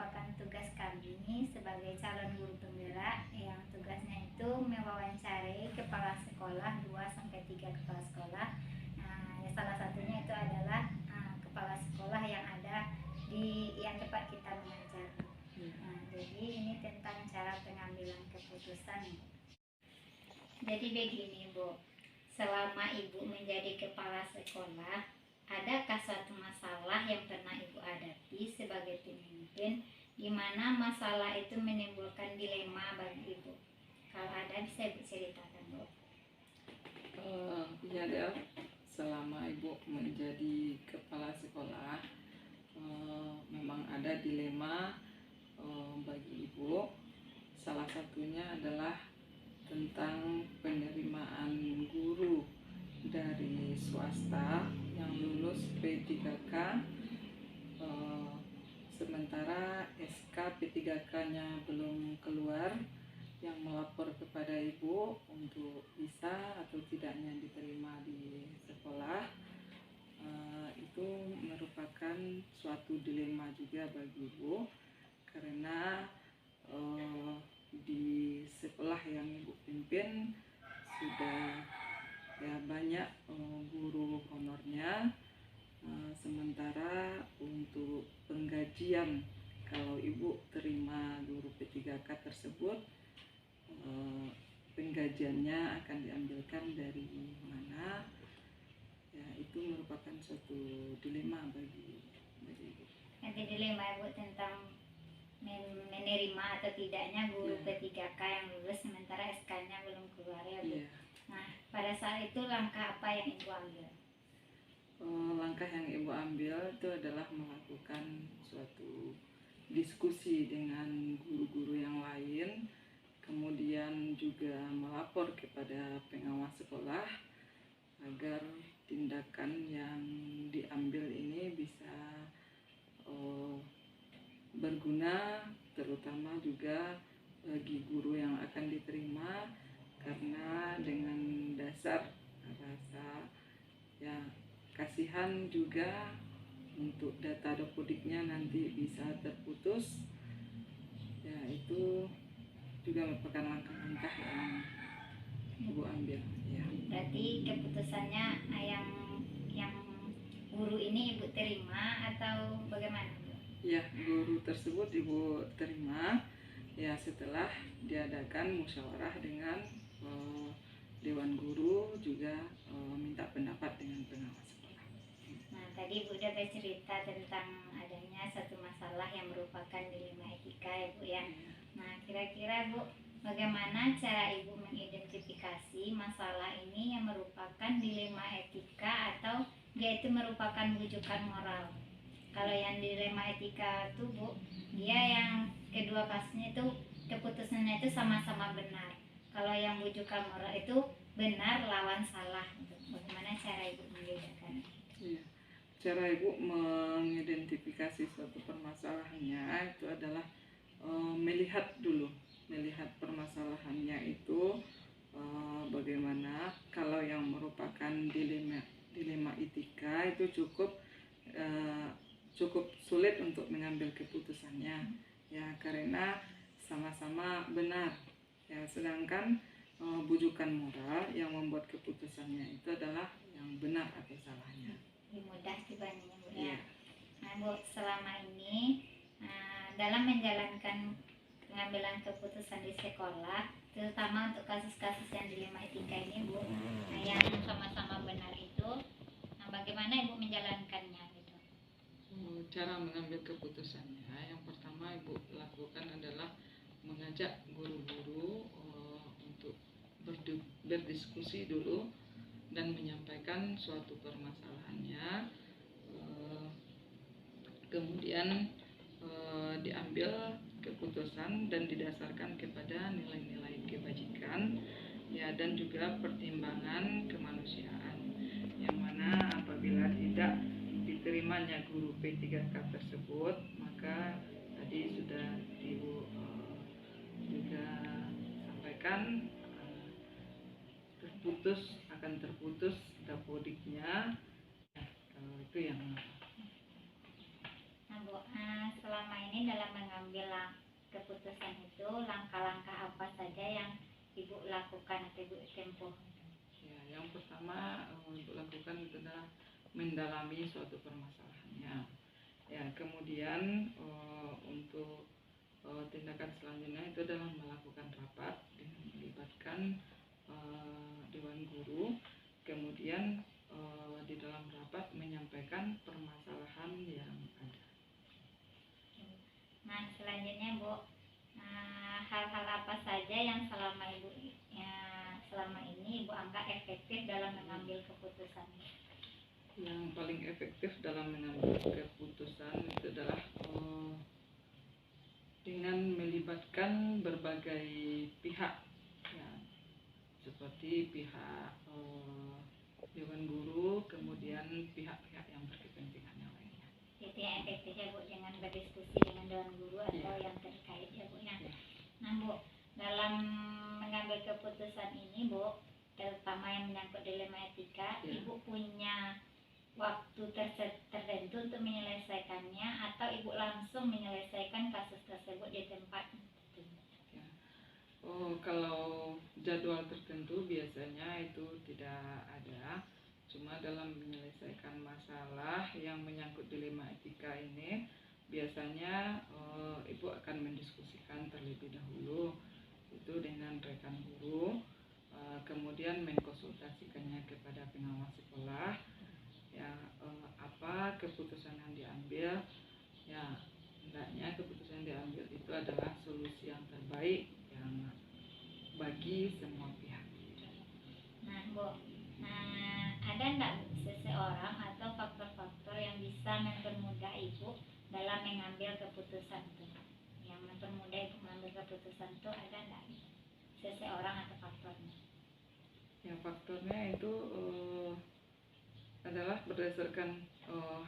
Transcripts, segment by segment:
merupakan tugas kami sebagai calon guru penggerak yang tugasnya itu mewawancarai kepala sekolah 2 sampai 3 kepala sekolah. Ya salah satunya itu adalah kepala sekolah yang ada di yang tempat kita mengajar. Jadi ini tentang cara pengambilan keputusan. Jadi begini Bu, selama Ibu menjadi kepala sekolah, adakah suatu masalah yang pernah Ibu hadapi sebagai pemimpin di mana masalah itu menimbulkan dilema bagi Ibu? Kalau ada bisa Ibu ceritakan, Bu. Ya Del, selama Ibu menjadi kepala sekolah memang ada dilema bagi Ibu. Salah satunya adalah tentang penerimaan guru dari swasta yang lulus P3K, sementara SK P3K-nya belum keluar, yang melapor kepada Ibu untuk bisa atau tidaknya diterima di sekolah. Itu merupakan suatu dilema juga bagi Ibu, karena di sekolah yang Ibu pimpin sudah banyak guru honornya, sementara untuk penggajian kalau Ibu terima guru P3K tersebut, penggajiannya akan diambilkan dari mana? Ya, itu merupakan suatu dilema bagi Ibu. Nanti dilema Ibu tentang menerima atau tidaknya guru P3K yang lulus sementara SK-nya belum keluar ya Bu. Nah, pada saat itu langkah apa yang Ibu ambil? Langkah yang Ibu ambil itu adalah melakukan suatu diskusi dengan guru-guru yang lain, kemudian juga melapor kepada pengawas sekolah agar tindakan yang diambil ini bisa berguna, terutama juga bagi guru yang akan diterima, karena dengan dasar rasa kasihan juga untuk data dapodiknya nanti bisa terputus. Ya, itu juga merupakan langkah-langkah yang Ibu ambil. Ya. Berarti keputusannya yang guru ini Ibu terima atau bagaimana? Ya, guru tersebut Ibu terima ya setelah diadakan musyawarah dengan Dewan Guru, juga minta pendapat dengan pengawas sekolah. Nah, tadi Ibu udah bercerita tentang adanya satu masalah yang merupakan dilema etika ya Bu ya. Nah, kira-kira Bu, bagaimana cara Ibu mengidentifikasi masalah ini yang merupakan dilema etika atau dia itu merupakan bujukan moral? Kalau yang dilema etika itu Bu, dia yang kedua kasusnya itu keputusannya itu sama-sama benar. Kalau yang bujukan moral itu benar lawan salah. Bagaimana cara Ibu membedakan? Iya. Cara Ibu mengidentifikasi suatu permasalahannya itu adalah melihat permasalahannya itu bagaimana. Kalau yang merupakan dilema etika itu cukup sulit untuk mengambil keputusannya ya, karena sama-sama benar ya, sedangkan bujukan moral yang membuat keputusannya itu adalah yang benar atau salahnya. Mudah dibandingnya Bu ya. Nah Bu, selama ini dalam menjalankan pengambilan keputusan di sekolah, terutama untuk kasus-kasus yang dilema etika ini Bu, yang sama-sama benar itu, bagaimana Ibu menjalankannya gitu? Cara mengambil keputusannya, yang pertama Ibu lakukan adalah mengajak guru-guru untuk berdiskusi dulu dan menyampaikan suatu permasalahannya, kemudian diambil keputusan dan didasarkan kepada nilai-nilai kebajikan ya, dan juga pertimbangan kemanusiaan, yang mana apabila tidak diterimanya guru P3K tersebut, maka tadi sudah Ibu juga sampaikan, akan terputus dapodiknya. Itu yang Bu, Bu, selama ini dalam mengambil keputusan itu langkah-langkah apa saja yang Ibu lakukan atau Ibu tempuh? Ya, yang pertama Ibu lakukan itu adalah mendalami suatu permasalahannya. Ya, kemudian untuk tindakan selanjutnya itu adalah melakukan rapat dengan melibatkan Dewan Guru. Kemudian di dalam rapat menyampaikan permasalahan yang ada. Nah, selanjutnya Bu, hal-hal apa saja yang selama ini Ibu anggap efektif dalam mengambil keputusan? Yang paling efektif dalam mengambil keputusan itu adalah dengan melibatkan berbagai pihak, ya, seperti pihak Dewan Guru, kemudian pihak-pihak yang berkepentingan yang lainnya. Itu yang efektif ya Bu, dengan berdiskusi dengan Dewan Guru atau yang terkait ya Bu ya. Nah Bu, dalam mengambil keputusan ini Bu, terutama yang menyangkut dilema etika, Ibu punya waktu tertentu untuk menyelesaikannya atau Ibu langsung menyelesaikan kasus tersebut di tempat? Kalau jadwal tertentu biasanya itu tidak ada, cuma dalam menyelesaikan masalah yang menyangkut dilema etika ini biasanya Ibu akan mendiskusikan terlebih dahulu itu dengan rekan guru, kemudian mengkonsultasikannya kepada pengawas sekolah, ya, apa keputusan yang diambil, ya hendaknya keputusan yang diambil itu adalah solusi yang terbaik yang bagi semua pihak. Nah Bu, ada enggak seseorang atau faktor-faktor yang bisa mempermudah Ibu dalam mengambil keputusan itu? Yang mempermudah Ibu mengambil keputusan itu ada enggak seseorang atau faktornya? Yang faktornya itu adalah berdasarkan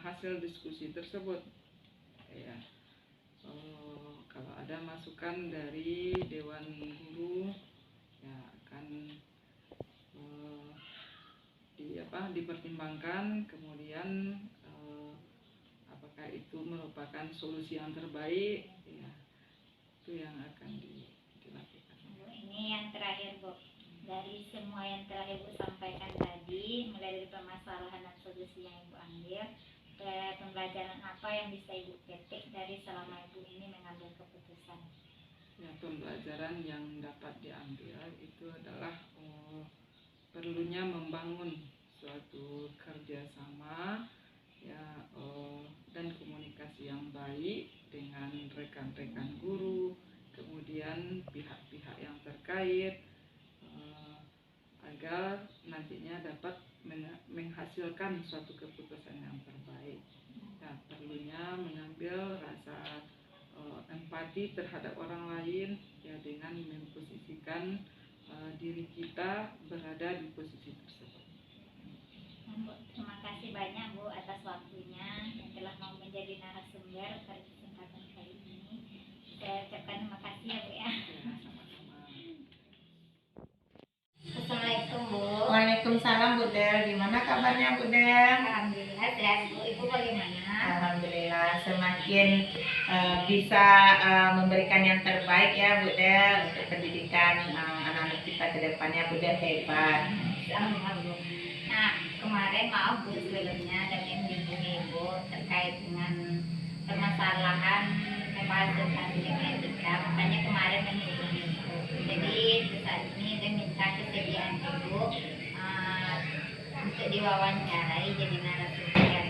hasil diskusi tersebut. Ya, kalau ada masukan dari Dewan Guru, ya akan dipertimbangkan, kemudian apakah itu merupakan solusi yang terbaik, ya itu yang akan dilakukan. Bu, ini yang terakhir Bu, dari semua yang telah Ibu sampaikan tadi, mulai dari permasalahan dan solusi yang Ibu ambil, pembelajaran apa yang bisa Ibu petik dari selama Ibu ini mengambil keputusan? Ya, pembelajaran yang dapat diambil itu adalah perlunya membangun suatu kerjasama, ya, dan komunikasi yang baik dengan rekan-rekan guru, kemudian pihak-pihak yang terkait, agar nantinya dapat menghasilkan suatu keputusan yang terbaik. Ya, perlunya mengambil rasa empati terhadap orang lain, ya, dengan memposisikan diri kita berada di posisi tersebut. Bu, terima kasih banyak Bu atas waktunya yang telah mau menjadi narasumber pada kesempatan kali ini. Saya ucapkan terima kasih ya Bu ya. Assalamualaikum Bu. Waalaikumsalam Bu Del. Gimana kabarnya Bu Del? Alhamdulillah sehat Bu. Ibu bagaimana? Alhamdulillah semakin bisa memberikan yang terbaik ya Bu Del untuk pendidikan anak-anak kita ke depannya. Bu Del hebat. Nah, kemarin maaf Bu sebelumnya demi menghubungi Ibu terkait dengan permasalahan membahas tentang dilema etika. Makanya kemarin menghubungi Ibu. Jadi saat ini saya minta kesediaan Ibu untuk diwawancarai jadi narasumber.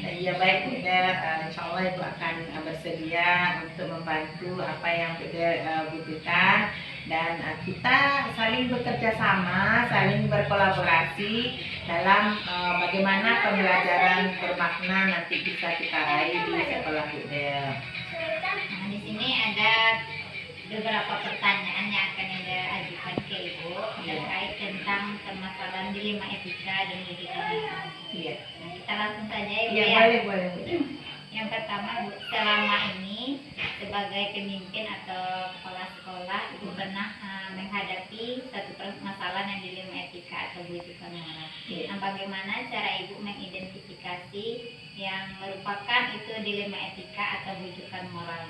Iya baik Bu Del, insya Allah Ibu akan bersedia untuk membantu apa yang Bu Del butuhkan, dan kita saling bekerja sama, saling berkolaborasi dalam bagaimana pembelajaran bermakna nanti bisa kita raih di sekolah Bu Del. Nah, di sini ada beberapa pertanyaan yang akan Anda ajukan ke Ibu terkait tentang permasalahan dilema etika dan pendidikan. Iya. Nah, kita langsung saja Ibu Iya, ya. boleh Bu. Yang pertama Bu, selama ini sebagai pemimpin atau kepala sekolah Ibu pernah menghadapi satu permasalahan yang dilema etika atau bujukan moral. Iya. Nah, bagaimana cara Ibu mengidentifikasi yang merupakan itu dilema etika atau bujukan moral?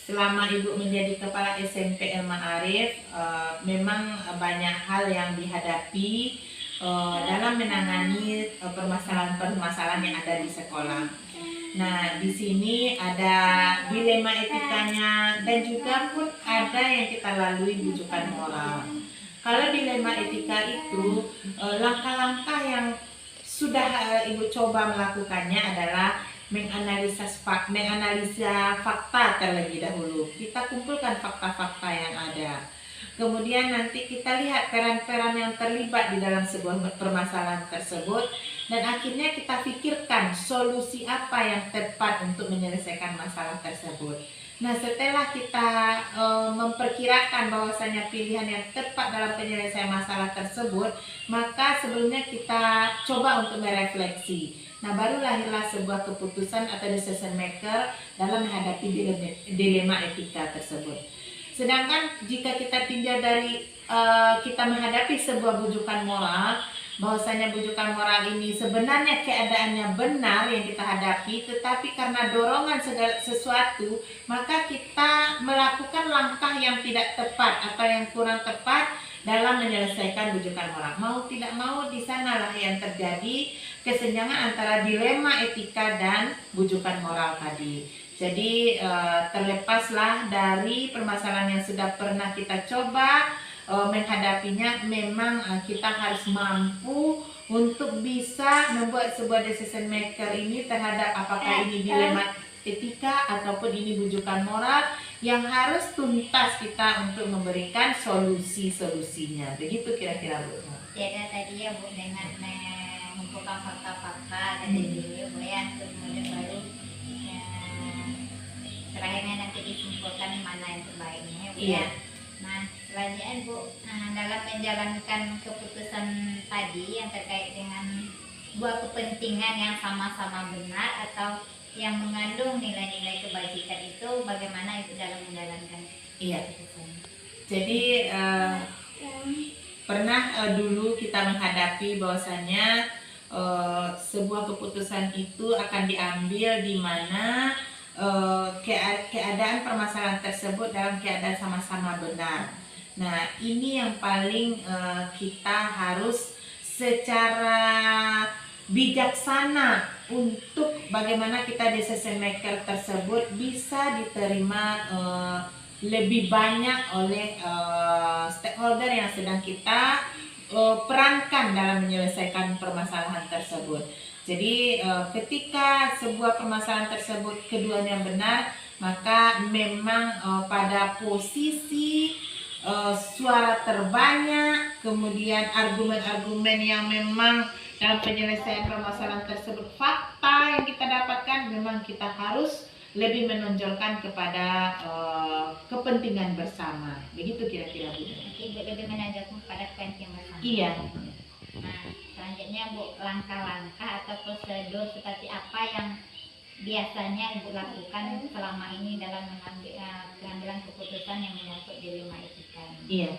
Selama Ibu menjadi kepala SMP El Ma'arif, memang banyak hal yang dihadapi dalam menangani permasalahan-permasalahan yang ada di sekolah. Nah, di sini ada dilema etikanya dan juga pun ada yang kita lalui bujukan moral. Kalau dilema etika itu, langkah-langkah yang sudah Ibu coba melakukannya adalah menganalisa fakta terlebih dahulu. Kita kumpulkan fakta-fakta yang ada. Kemudian nanti kita lihat peran-peran yang terlibat di dalam sebuah permasalahan tersebut, dan akhirnya kita pikirkan solusi apa yang tepat untuk menyelesaikan masalah tersebut. Nah, setelah kita memperkirakan bahwasanya pilihan yang tepat dalam penyelesaian masalah tersebut, maka sebelumnya kita coba untuk merefleksi. Nah, baru lahirlah sebuah keputusan atau decision maker dalam menghadapi dilema etika tersebut. Sedangkan jika kita tinjau dari kita menghadapi sebuah bujukan moral, bahwasanya bujukan moral ini sebenarnya keadaannya benar yang kita hadapi, tetapi karena dorongan segala sesuatu, maka kita melakukan langkah yang tidak tepat atau yang kurang tepat dalam menyelesaikan bujukan moral. Mau tidak mau di sanalah yang terjadi kesenjangan antara dilema etika dan bujukan moral tadi. Jadi terlepaslah dari permasalahan yang sudah pernah kita coba menghadapinya, memang kita harus mampu untuk bisa membuat sebuah decision maker ini terhadap apakah ini dilema etika ataupun ini bujukan moral, yang harus tuntas kita untuk memberikan solusi-solusinya. Begitu kira-kira Bu. Ya, tadi ya Bu, dengan mengumpulkan fakta-fakta dari dulu Bu ya, kemudian baru terakhirnya nanti disimpulkan mana yang terbaiknya Bu ya. Nah, selanjutnya Bu, dalam menjalankan keputusan tadi yang terkait dengan dua kepentingan yang sama-sama benar atau yang mengandung nilai-nilai kebajikan, itu bagaimana itu dalam menjalankan keputusan? Jadi pernah dulu kita menghadapi bahwasanya sebuah keputusan itu akan diambil di mana keadaan permasalahan tersebut dalam keadaan sama-sama benar. Nah, ini yang paling kita harus secara bijaksana untuk bagaimana kita decision maker tersebut bisa diterima lebih banyak oleh stakeholder yang sedang kita perankan dalam menyelesaikan permasalahan tersebut. Jadi ketika sebuah permasalahan tersebut keduanya benar, maka memang pada posisi suara terbanyak, kemudian argumen-argumen yang memang dalam penyelesaian permasalahan tersebut fakta yang kita dapatkan, memang kita harus lebih menonjolkan kepada kepentingan bersama. Begitu kira-kira Bu. Ibu lebih menonjolkan pada kepentingan bersama. Iya. Nah, selanjutnya Bu, langkah-langkah atau prosedur seperti apa yang biasanya Ibu lakukan selama ini dalam pengambilan keputusan yang menyangkut dilema etika? Iya,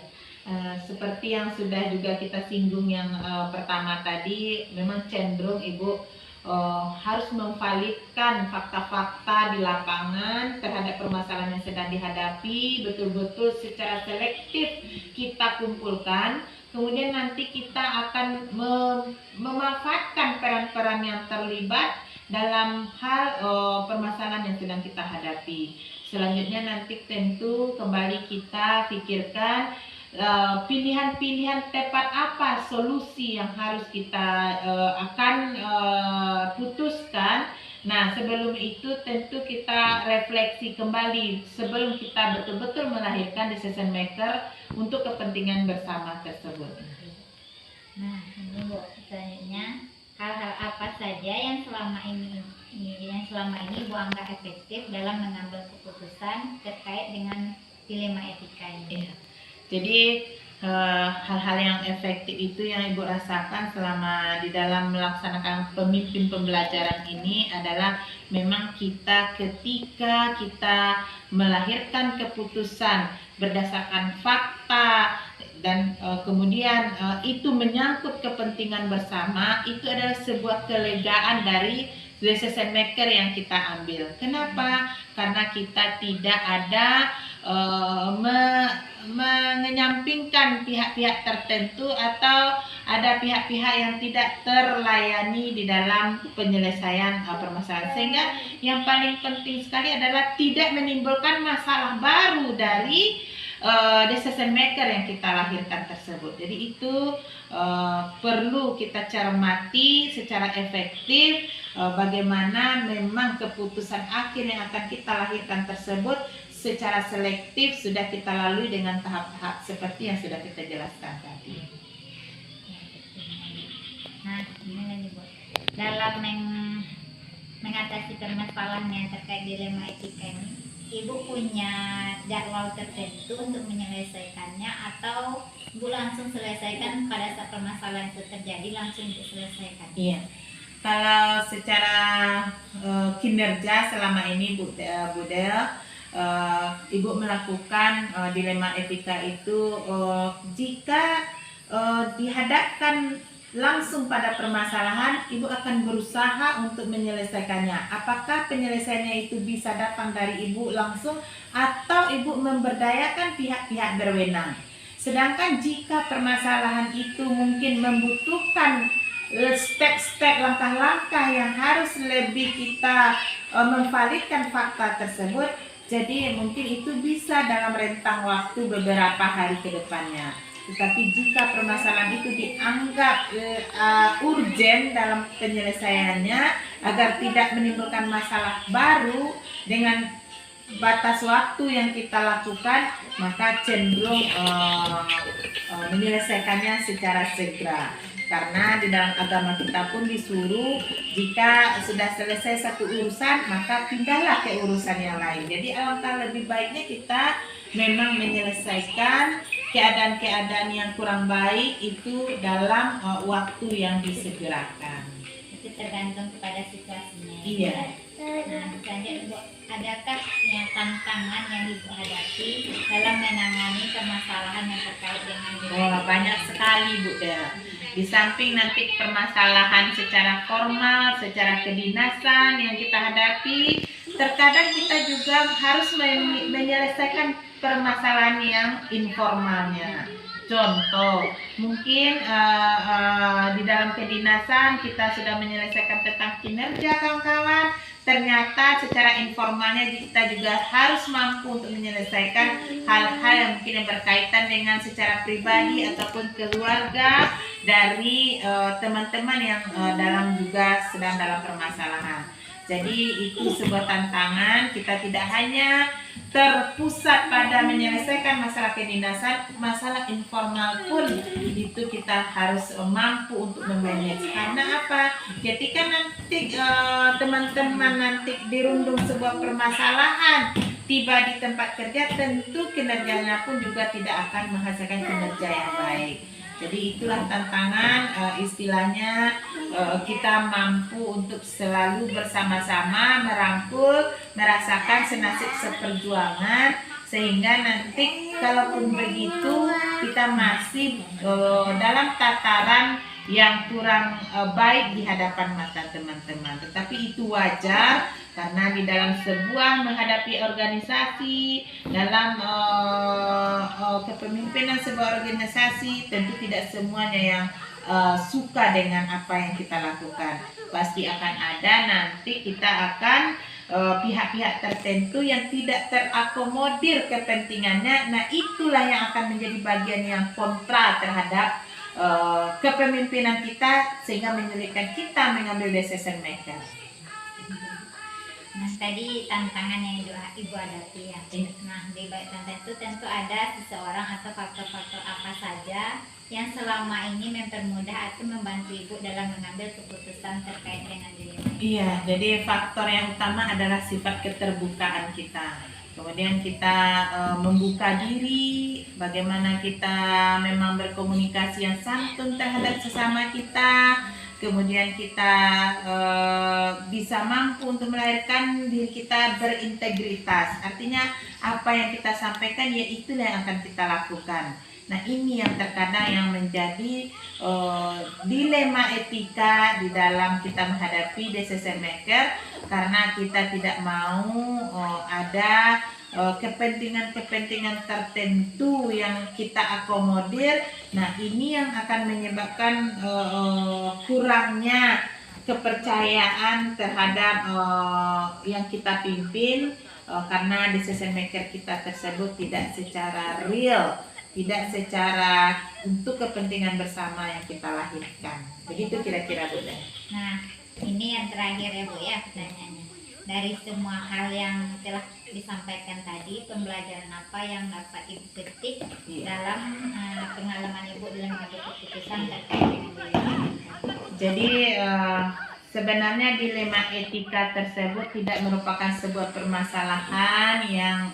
seperti yang sudah juga kita singgung yang pertama tadi, memang cenderung Ibu harus memvalidkan fakta-fakta di lapangan terhadap permasalahan yang sedang dihadapi, betul-betul secara selektif kita kumpulkan. Kemudian nanti kita akan memanfaatkan peran-peran yang terlibat dalam hal permasalahan yang sedang kita hadapi. Selanjutnya nanti tentu kembali kita pikirkan pilihan-pilihan tepat apa solusi yang harus kita akan putuskan. Nah, sebelum itu tentu kita refleksi kembali sebelum kita betul-betul melahirkan decision maker untuk kepentingan bersama tersebut. Nah, ini Bu, selanjutnya hal-hal apa saja yang selama ini Bu anggap efektif dalam mengambil keputusan terkait dengan dilema etika ini? Ya. Jadi hal-hal yang efektif itu yang Ibu rasakan selama di dalam melaksanakan pemimpin pembelajaran ini adalah memang kita ketika kita melahirkan keputusan berdasarkan fakta dan kemudian itu menyangkut kepentingan bersama, itu adalah sebuah kelegaan dari decision maker yang kita ambil. Kenapa? Karena kita tidak ada menyampingkan pihak-pihak tertentu atau ada pihak-pihak yang tidak terlayani di dalam penyelesaian permasalahan, sehingga yang paling penting sekali adalah tidak menimbulkan masalah baru dari decision maker yang kita lahirkan tersebut. Jadi itu perlu kita cermati secara efektif bagaimana memang keputusan akhir yang akan kita lahirkan tersebut secara selektif sudah kita lalui dengan tahap-tahap seperti yang sudah kita jelaskan tadi. Nah, ini nih Bu. Dalam mengatasi permasalahan yang terkait dilema etika ini, Ibu punya jadwal tertentu untuk menyelesaikannya atau Ibu langsung selesaikan pada saat permasalahan itu terjadi langsung diselesaikan? Iya. Kalau secara kinerja selama ini Bu Del, Ibu melakukan dilema etika itu jika dihadapkan langsung pada permasalahan, Ibu akan berusaha untuk menyelesaikannya. Apakah penyelesaiannya itu bisa datang dari Ibu langsung atau Ibu memberdayakan pihak-pihak berwenang. Sedangkan jika permasalahan itu mungkin membutuhkan step-step langkah-langkah yang harus lebih kita memvalidkan fakta tersebut, jadi mungkin itu bisa dalam rentang waktu beberapa hari ke depannya. Tetapi jika permasalahan itu dianggap urgent dalam penyelesaiannya agar tidak menimbulkan masalah baru dengan batas waktu yang kita lakukan, maka cenderung menyelesaikannya secara segera. Karena di dalam agama kita pun disuruh jika sudah selesai satu urusan maka pindahlah ke urusan yang lain. Jadi alangkah lebih baiknya kita memang menyelesaikan keadaan-keadaan yang kurang baik itu dalam waktu yang disegerakan. Itu tergantung kepada situasinya. Iya. Nah, selanjutnya Ibu, adakah yang tantangan yang Ibu hadapi dalam menangani permasalahan yang terkait dengan Banyak sekali Bu Del. Di samping nanti permasalahan secara formal, secara kedinasan yang kita hadapi, terkadang kita juga harus menyelesaikan permasalahan yang informalnya. Contoh, mungkin di dalam kedinasan kita sudah menyelesaikan tentang kinerja kawan-kawan, ternyata secara informalnya kita juga harus mampu untuk menyelesaikan hal-hal yang mungkin yang berkaitan dengan secara pribadi ataupun keluarga dari teman-teman yang juga sedang dalam permasalahan. Jadi itu sebuah tantangan, kita tidak hanya terpusat pada menyelesaikan masalah kedinasan, masalah informal pun itu kita harus mampu untuk memanage. Karena apa? Ketika nanti teman-teman nanti dirundung sebuah permasalahan, tiba di tempat kerja, tentu kinerjanya pun juga tidak akan menghasilkan kinerja yang baik. Jadi itulah tantangan, istilahnya kita mampu untuk selalu bersama-sama merangkul, merasakan senasib seperjuangan, sehingga nanti kalaupun begitu kita masih dalam tataran yang kurang baik di hadapan mata teman-teman. Tetapi itu wajar karena di dalam sebuah menghadapi organisasi, dalam kepemimpinan sebuah organisasi, tentu tidak semuanya yang suka dengan apa yang kita lakukan. Pasti akan ada nanti kita akan pihak-pihak tertentu yang tidak terakomodir kepentingannya. Nah, itulah yang akan menjadi bagian yang kontra terhadap kepemimpinan kita, sehingga menyulitkan kita mengambil decision maker. Nah, tadi tantangan yang Ibu hadapi ya. Nah, di balik tantangan itu tentu ada seseorang atau faktor-faktor apa saja yang selama ini mempermudah atau membantu Ibu dalam mengambil keputusan terkait dengan dilema. Iya, jadi faktor yang utama adalah sifat keterbukaan kita. Kemudian kita membuka diri, bagaimana kita memang berkomunikasi yang santun terhadap sesama kita. Kemudian kita bisa mampu untuk melahirkan diri kita berintegritas. Artinya apa yang kita sampaikan ya itulah yang akan kita lakukan. Nah ini yang terkadang yang menjadi dilema etika di dalam kita menghadapi decision maker, karena kita tidak mau ada kepentingan-kepentingan tertentu yang kita akomodir. Nah ini yang akan menyebabkan kurangnya kepercayaan terhadap yang kita pimpin, karena decision maker kita tersebut tidak secara real, tidak secara untuk kepentingan bersama yang kita lahirkan. Begitu kira-kira Bu Den. Nah, ini yang terakhir ya Bu ya pertanyaannya. Dari semua hal yang telah disampaikan tadi, pembelajaran apa yang dapat Ibu petik dalam pengalaman Ibu dalam mengambil keputusan terkait dengan dilema? Jadi sebenarnya dilema etika tersebut tidak merupakan sebuah permasalahan yang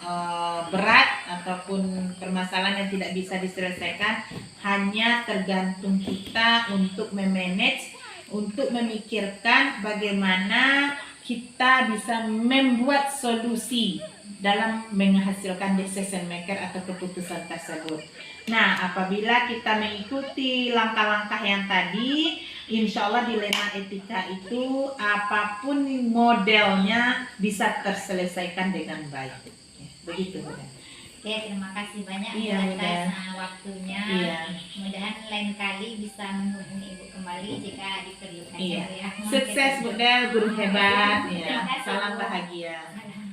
berat ataupun permasalahan yang tidak bisa diselesaikan. Hanya tergantung kita untuk memanage, untuk memikirkan bagaimana kita bisa membuat solusi dalam menghasilkan decision maker atau keputusan tersebut. Nah, apabila kita mengikuti langkah-langkah yang tadi, insya Allah dilema etika itu apapun modelnya bisa terselesaikan dengan baik. Begitu, Bu Den. Oke, terima kasih banyak Iya, atas waktunya. Iya. Mudah-mudahan lain kali bisa menghubungi Ibu kembali jika diperlukan. Iya. Ya. Sukses Bu Den, guru hebat. Terima Ya. kasih, Salam Bu. bahagia. Salam.